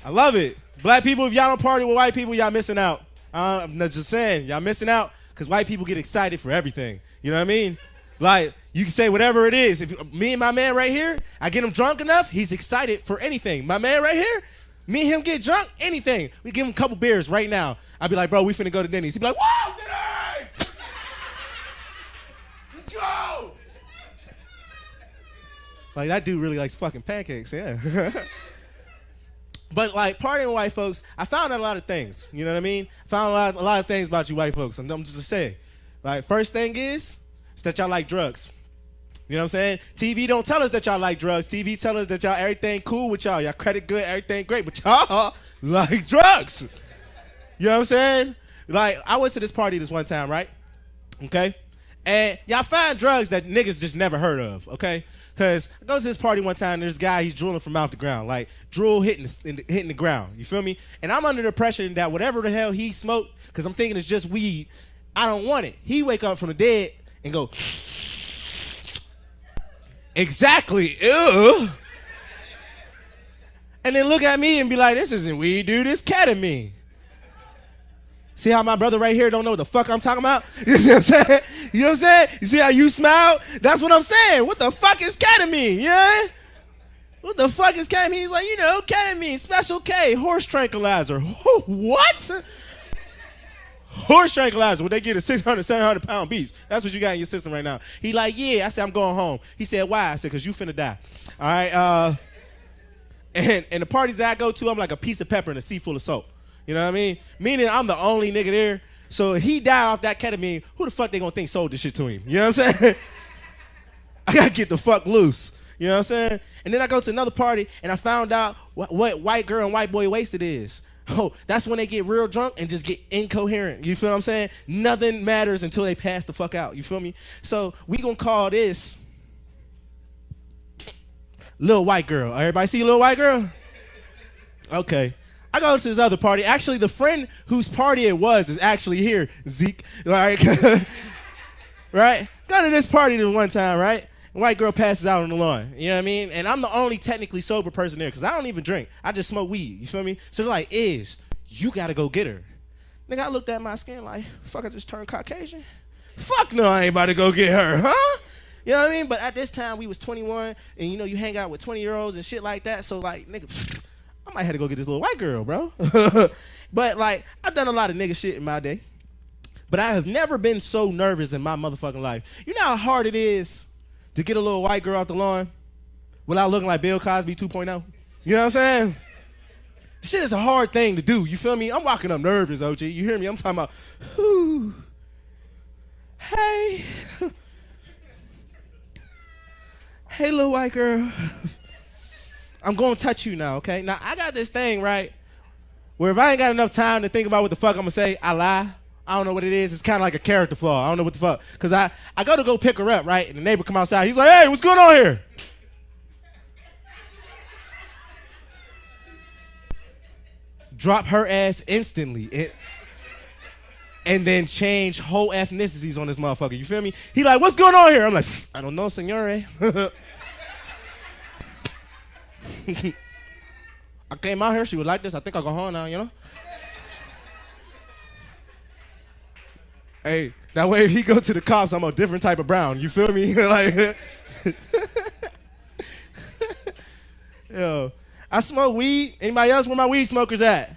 I love it. Black people, if y'all don't party with white people, y'all missing out. I'm just saying, y'all missing out because white people get excited for everything. You know what I mean? Like, you can say whatever it is. If me and my man right here, I get him drunk enough, he's excited for anything. My man right here, me and him get drunk, anything. We give him a couple beers right now. I'd be like, bro, we finna go to Denny's. He'd be like, whoa, Denny's! Let's go! Like, that dude really likes fucking pancakes, yeah. But, like, partying with white folks, I found out a lot of things. You know what I mean? Found a lot of things about you white folks. I'm just saying. Like, first thing is that y'all like drugs. You know what I'm saying? TV don't tell us that y'all like drugs. TV tell us that y'all everything cool with y'all. Y'all credit good, everything great. But y'all like drugs. You know what I'm saying? Like, I went to this party this one time, right? Okay? And y'all find drugs that niggas just never heard of, okay? Because I go to this party one time, and there's this guy, he's drooling from off the ground. Like, drool hitting the ground. You feel me? And I'm under the impression that whatever the hell he smoked, because I'm thinking it's just weed, I don't want it. He wake up from the dead and go, exactly, ew. And then look at me and be like, this isn't weed, dude, it's ketamine. See how my brother right here don't know what the fuck I'm talking about? You know what I'm saying? You know what I'm saying? You see how you smile? That's what I'm saying. What the fuck is ketamine? Yeah? What the fuck is ketamine? He's like, ketamine, special K, horse tranquilizer. What? Horse tranquilizer. What they get is 600, 700-pound beast. That's what you got in your system right now. He like, yeah. I said, I'm going home. He said, why? I said, because you finna die. All right? And the parties that I go to, I'm like a piece of pepper in a sea full of salt. You know what I mean? Meaning I'm the only nigga there. So if he die off that ketamine, who the fuck they gonna think sold this shit to him? You know what I'm saying? I gotta get the fuck loose. You know what I'm saying? And then I go to another party and I found out what white girl and white boy wasted is. Oh, that's when they get real drunk and just get incoherent. You feel what I'm saying? Nothing matters until they pass the fuck out. You feel me? So we gonna call this Little White Girl. Everybody see Little White Girl? Okay. I go to this other party. Actually, the friend whose party it was is actually here, Zeke. Right? Right? Go to this party this one time, right? White girl passes out on the lawn. You know what I mean? And I'm the only technically sober person there because I don't even drink. I just smoke weed. You feel me? So they're like, you got to go get her. Nigga, I looked at my skin like, fuck, I just turned Caucasian? Fuck no, I ain't about to go get her, huh? You know what I mean? But at this time, we was 21, and you hang out with 20-year-olds and shit like that. So, like, nigga, I might have to go get this little white girl, bro. But, like, I've done a lot of nigga shit in my day. But I have never been so nervous in my motherfucking life. You know how hard it is to get a little white girl off the lawn without looking like Bill Cosby 2.0? You know what I'm saying? Shit is a hard thing to do. You feel me? I'm walking up nervous, OG. You hear me? I'm talking about, whoo, hey. Hey, little white girl. I'm going to touch you now, okay? Now, I got this thing, right, where if I ain't got enough time to think about what the fuck I'm going to say, I lie. I don't know what it is. It's kind of like a character flaw. I don't know what the fuck. Because I go pick her up, right? And the neighbor come outside. He's like, hey, what's going on here? Drop her ass instantly. And then change whole ethnicities on this motherfucker. You feel me? He like, what's going on here? I'm like, I don't know, senore. I came out here. She was like this. I think I'll go home now, you know? Hey, that way if he go to the cops, I'm a different type of brown. You feel me? Like, yo, I smoke weed. Anybody else? Where my weed smokers at?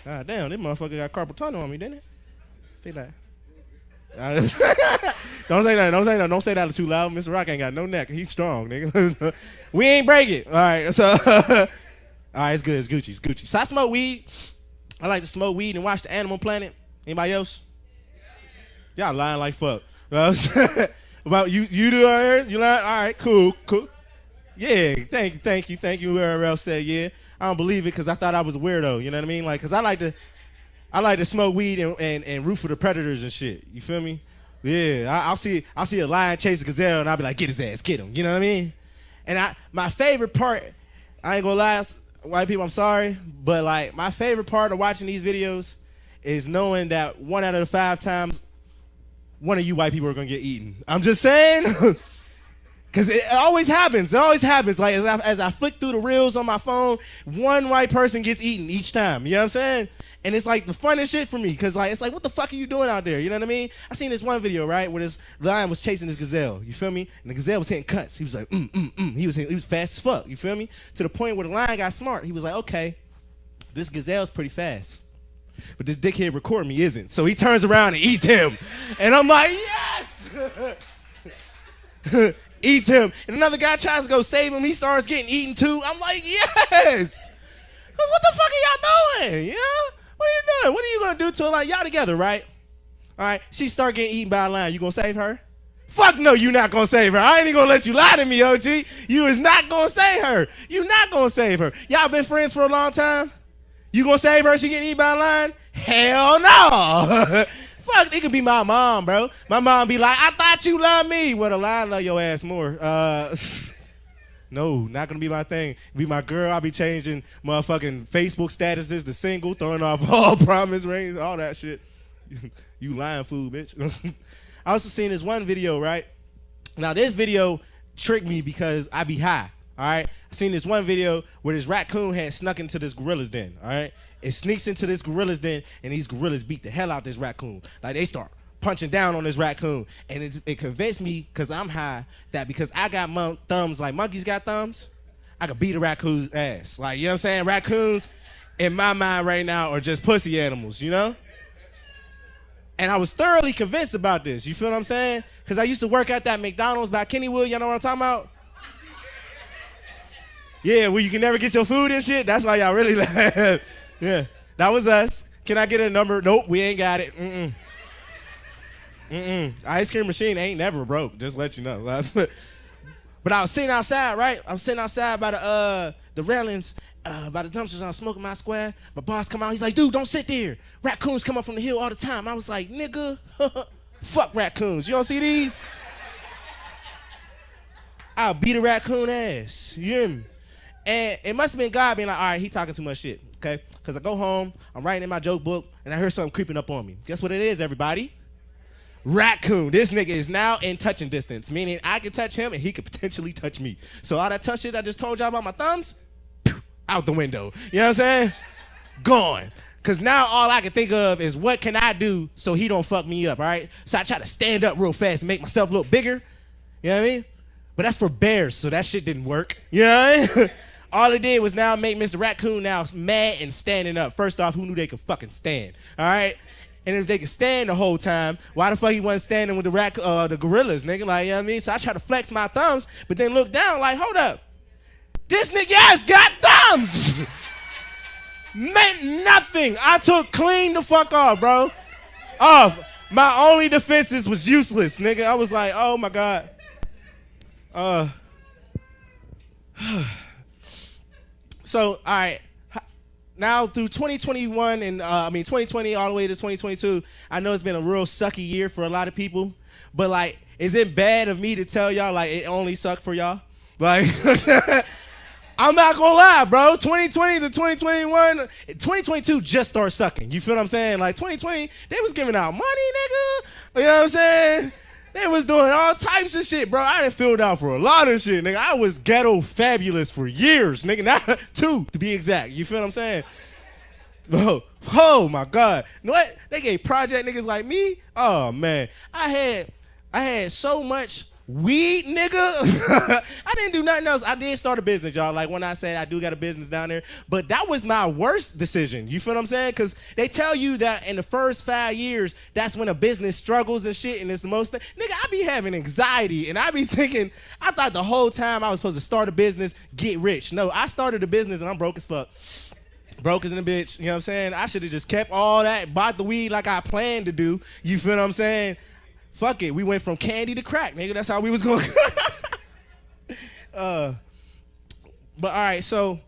God damn, this motherfucker got carpal tunnel on me, didn't it? Say that. Don't say that. Don't say that. Don't say that too loud. Mr. Rock ain't got no neck. He's strong, nigga. We ain't break it. All right, so all right, it's good. It's Gucci. It's Gucci. So I smoke weed. I like to smoke weed and watch the Animal Planet. Anybody else? Y'all lying like fuck. About you do out here? You lying? All right, cool. Yeah, thank you. Whoever else said yeah. I don't believe it because I thought I was a weirdo. You know what I mean? Like, cause I like to smoke weed and root for the predators and shit. You feel me? Yeah, I'll see a lion chase a gazelle and I'll be like, get his ass, get him. You know what I mean? And my favorite part, I ain't gonna lie, white people, I'm sorry, but like my favorite part of watching these videos is knowing that 1 out of the 5 times, one of you white people are gonna get eaten. I'm just saying. Because it always happens. It always happens. Like, as I flick through the reels on my phone, one white person gets eaten each time. You know what I'm saying? And it's like the funnest shit for me. Because like, it's like, what the fuck are you doing out there? You know what I mean? I seen this one video, right, where this lion was chasing this gazelle. You feel me? And the gazelle was hitting cuts. He was like, He was fast as fuck. You feel me? To the point where the lion got smart. He was like, okay, this gazelle's pretty fast. But this dickhead recording me isn't. So he turns around and eats him. And I'm like, yes! Eats him. And another guy tries to go save him. He starts getting eaten too. I'm like, yes! Because what the fuck are y'all doing? You know? What are you doing? What are you going to do to her? Like, y'all together, right? All right. She start getting eaten by a lion. You going to save her? Fuck no, you not going to save her. I ain't even going to let you lie to me, OG. You is not going to save her. You not going to save her. Y'all been friends for a long time? You going to save her? She getting eaten by a lion? Hell no. Fuck, it could be my mom, bro. My mom be like, I thought you loved me. Well, the lion love your ass more. No, not gonna be my thing. Be my girl. I'll be changing motherfucking Facebook statuses to single, throwing off all promise rings, all that shit. You lying fool, bitch. I also seen this one video, right? Now, this video tricked me because I be high. All right, I seen this one video where this raccoon had snuck into this gorilla's den. All right, it sneaks into this gorilla's den, and these gorillas beat the hell out this raccoon. Like they start punching down on this raccoon, and it convinced me, cause I'm high, that because I got thumbs like monkeys got thumbs, I could beat a raccoon's ass. Like, you know what I'm saying? Raccoons, in my mind right now, are just pussy animals, you know? And I was thoroughly convinced about this. You feel what I'm saying? Cause I used to work at that McDonald's by Kennywood. You know what I'm talking about? Yeah, where you can never get your food and shit. That's why y'all really laugh. Yeah, that was us. Can I get a number? Nope, we ain't got it. Ice cream machine ain't never broke. Just let you know. But I was sitting outside, right? I was sitting outside by the railings, by the dumpsters. I was smoking my square. My boss come out. He's like, dude, don't sit there. Raccoons come up from the hill all the time. I was like, nigga, fuck raccoons. You don't see these? I'll beat a raccoon ass. You hear me? And it must have been God being like, all right, he talking too much shit, okay? Because I go home, I'm writing in my joke book, and I hear something creeping up on me. Guess what it is, everybody? Raccoon. This nigga is now in touching distance, meaning I can touch him and he could potentially touch me. So all that touch shit I just told y'all about my thumbs, out the window. You know what I'm saying? Gone. Because now all I can think of is what can I do so he don't fuck me up, all right? So I try to stand up real fast and make myself look bigger. You know what I mean? But that's for bears, so that shit didn't work. You know what I mean? All it did was now make Mr. Raccoon now mad and standing up. First off, who knew they could fucking stand? All right? And if they could stand the whole time, why the fuck he wasn't standing with the gorillas, nigga? Like, you know what I mean? So I try to flex my thumbs, but then look down like, hold up. This nigga ass got thumbs. Meant nothing. I took clean the fuck off, bro. Off. My only defenses was useless, nigga. I was like, oh my God. So, all right, now through 2021 and 2020 all the way to 2022, I know it's been a real sucky year for a lot of people, but like, is it bad of me to tell y'all like it only sucked for y'all? Like, I'm not gonna lie, bro. 2020 to 2021, 2022 just started sucking. You feel what I'm saying? Like 2020, they was giving out money, nigga. You know what I'm saying? They was doing all types of shit, bro. I done filled out for a lot of shit, nigga. I was ghetto fabulous for years, nigga. Not 2, to be exact. You feel what I'm saying? Oh my God. You know what? They gave project niggas like me. Oh man. I had so much weed, nigga. I didn't do nothing else. I did start a business, y'all. Like when I said I do got a business down there. But that was my worst decision. You feel what I'm saying? Because they tell you that in the first 5 years, that's when a business struggles and shit, and it's the most nigga, I be having anxiety, and I be thinking, I thought the whole time I was supposed to start a business, get rich. No, I started a business, and I'm broke as fuck. Broke as a bitch. You know what I'm saying? I should have just kept all that, bought the weed like I planned to do. You feel what I'm saying? Fuck it, we went from candy to crack, nigga. That's how we was going. But all right, so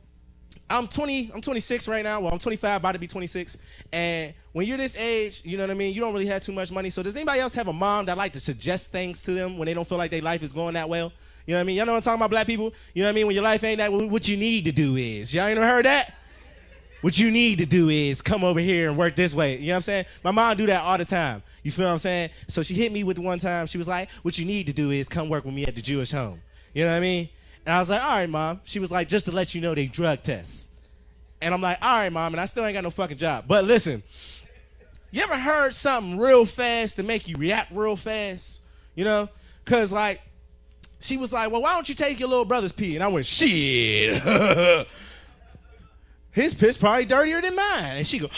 I'm 26 right now. Well, I'm 25, about to be 26. And when you're this age, you know what I mean, you don't really have too much money. So does anybody else have a mom that like to suggest things to them when they don't feel like their life is going that well? You know what I mean? Y'all know what I'm talking about, black people? You know what I mean? When your life ain't that, what you need to do is. Y'all ain't never heard that? What you need to do is come over here and work this way. You know what I'm saying? My mom do that all the time. You feel what I'm saying? So she hit me with one time. She was like, what you need to do is come work with me at the Jewish home. You know what I mean? And I was like, all right, Mom. She was like, just to let you know they drug tests. And I'm like, all right, Mom. And I still ain't got no fucking job. But listen, you ever heard something real fast to make you react real fast? You know? Because, like, she was like, well, why don't you take your little brother's pee? And I went, shit. His piss probably dirtier than mine. And she go,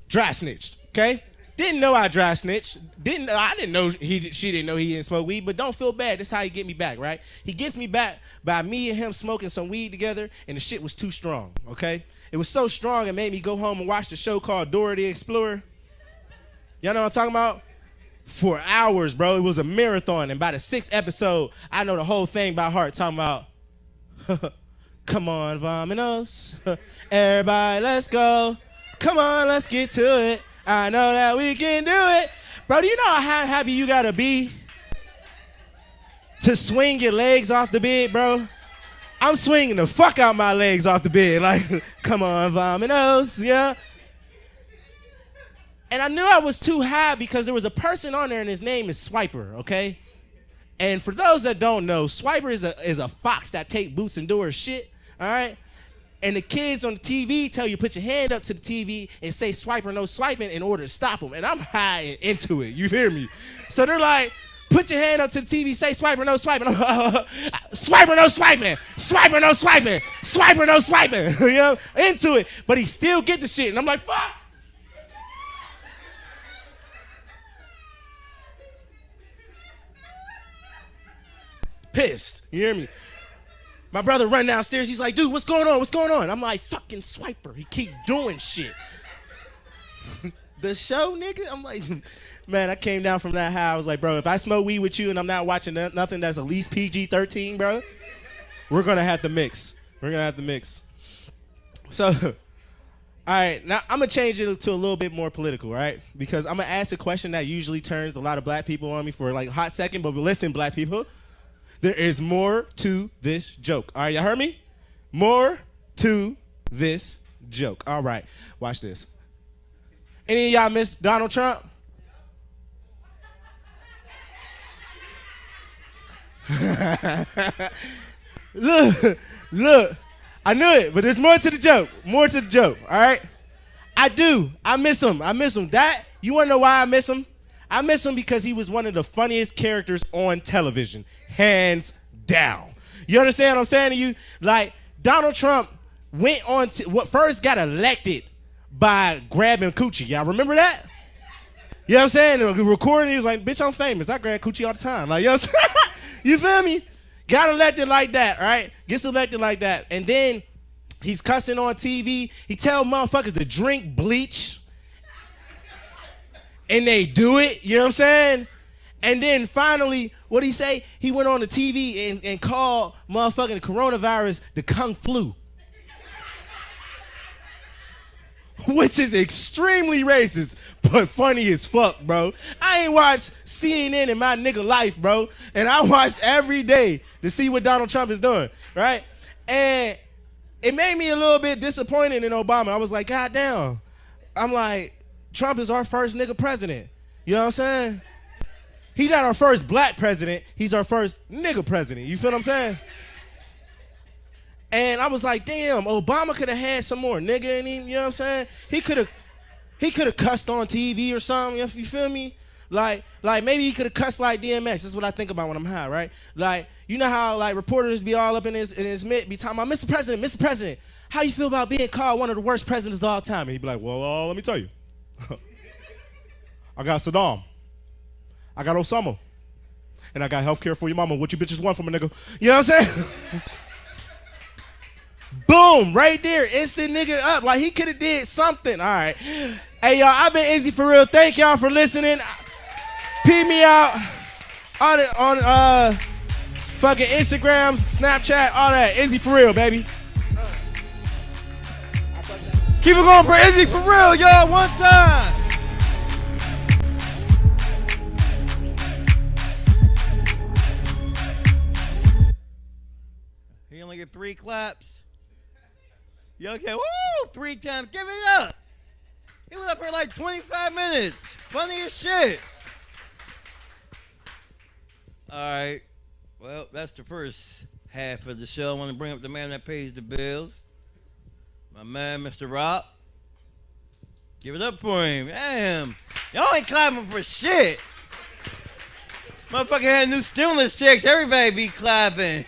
dry snitched, okay? Didn't know I dry snitched. I didn't know she didn't know he didn't smoke weed, but don't feel bad. That's how he get me back, right? He gets me back by me and him smoking some weed together, and the shit was too strong, okay? It was so strong it made me go home and watch the show called Dora the Explorer. Y'all know what I'm talking about? For hours, bro. It was a marathon, and by the 6th episode, I know the whole thing by heart, talking about come on, Vominos. Everybody, let's go. Come on, let's get to it. I know that we can do it. Bro, do you know how happy you gotta be to swing your legs off the bed, bro? I'm swinging the fuck out my legs off the bed. Like, come on, Vominos, yeah? And I knew I was too high because there was a person on there and his name is Swiper, okay? And for those that don't know, Swiper is a fox that take boots and do her shit, all right? And the kids on the TV tell you put your hand up to the TV and say swiper, no swiping in order to stop them. And I'm high and into it, you hear me? So they're like, put your hand up to the TV, say swiper, no swiping. Swiper, no swiping. Swiper, no swiping. Swiper, no swiping. You know, into it. But he still get the shit. And I'm like, fuck. Pissed, you hear me? My brother run downstairs, he's like, dude, what's going on? What's going on? I'm like, fucking swiper. He keep doing shit. The show, nigga? I'm like, man, I came down from that high. I was like, bro, if I smoke weed with you and I'm not watching nothing that's at least PG-13, bro, we're going to have to mix. We're going to have to mix. So, all right, now I'm going to change it to a little bit more political, right? Because I'm going to ask a question that usually turns a lot of black people on me for like a hot second, but listen, black people. There is more to this joke. All right, y'all heard me? More to this joke. All right, watch this. Any of y'all miss Donald Trump? Look, I knew it, but there's more to the joke. More to the joke, all right? I do. I miss him. That, you want to know why I miss him? I miss him because he was one of the funniest characters on television, hands down. You understand what I'm saying to you? Like, Donald Trump went on to, what first got elected by grabbing coochie. Y'all remember that? You know what I'm saying? The recording, he was like, bitch, I'm famous. I grab coochie all the time. Like, you know what I'm saying? You feel me? Got elected like that, right? Gets elected like that. And then he's cussing on TV. He tell motherfuckers to drink bleach. And they do it, you know what I'm saying? And then finally, what'd he say? He went on the TV and called motherfucking coronavirus the Kung Flu. Which is extremely racist, but funny as fuck, bro. I ain't watched CNN in my nigga life, bro. And I watch every day to see what Donald Trump is doing, right? And it made me a little bit disappointed in Obama. I was like, God damn. I'm like, Trump is our first nigga president. You know what I'm saying? He's not our first black president. He's our first nigga president. You feel what I'm saying? And I was like, damn, Obama could have had some more nigga in him. You know what I'm saying? He could have cussed on TV or something. You feel me? Like maybe he could have cussed like DMX. That's what I think about when I'm high, right? Like, you know how like reporters be all up in his mitt, be talking about, Mr. President, how you feel about being called one of the worst presidents of all time? And he'd be like, well, let me tell you. I got Saddam. I got Osama. And I got health care for your mama. What you bitches want from a nigga? You know what I'm saying? Boom, right there, instant nigga up. Like, he could have did something. All right. Hey, y'all, I've been Izzy for real. Thank y'all for listening. P me out on fucking Instagram, Snapchat, all that. Izzy for real, baby. Keep it going for Izzy for real, y'all, one time. He only get 3 claps. Y'all get, woo, 3 times. Give it up. He was up for like 25 minutes. Funny as shit. All right. Well, that's the first half of the show. I want to bring up the man that pays the bills. My man, Mr. Rob. Give it up for him. Damn. Y'all ain't clapping for shit. Motherfucker had new stimulus checks. Everybody be clapping.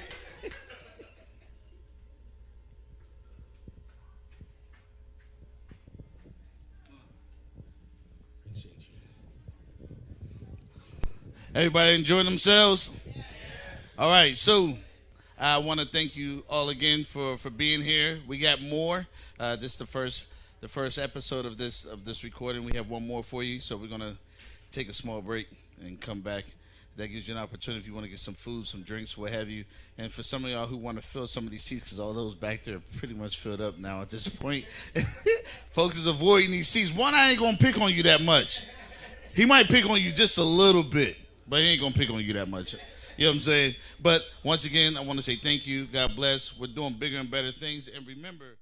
Everybody enjoying themselves? All right, so I want to thank you all again for being here. We got more. This is the first episode of this recording. We have one more for you, so we're gonna take a small break and come back. That gives you an opportunity if you want to get some food, some drinks, what have you. And for some of y'all who want to fill some of these seats, because all those back there are pretty much filled up now at this point. Folks is avoiding these seats. One, I ain't gonna pick on you that much. He might pick on you just a little bit, but he ain't gonna pick on you that much. You know what I'm saying? But once again, I want to say thank you. God bless. We're doing bigger and better things. And remember,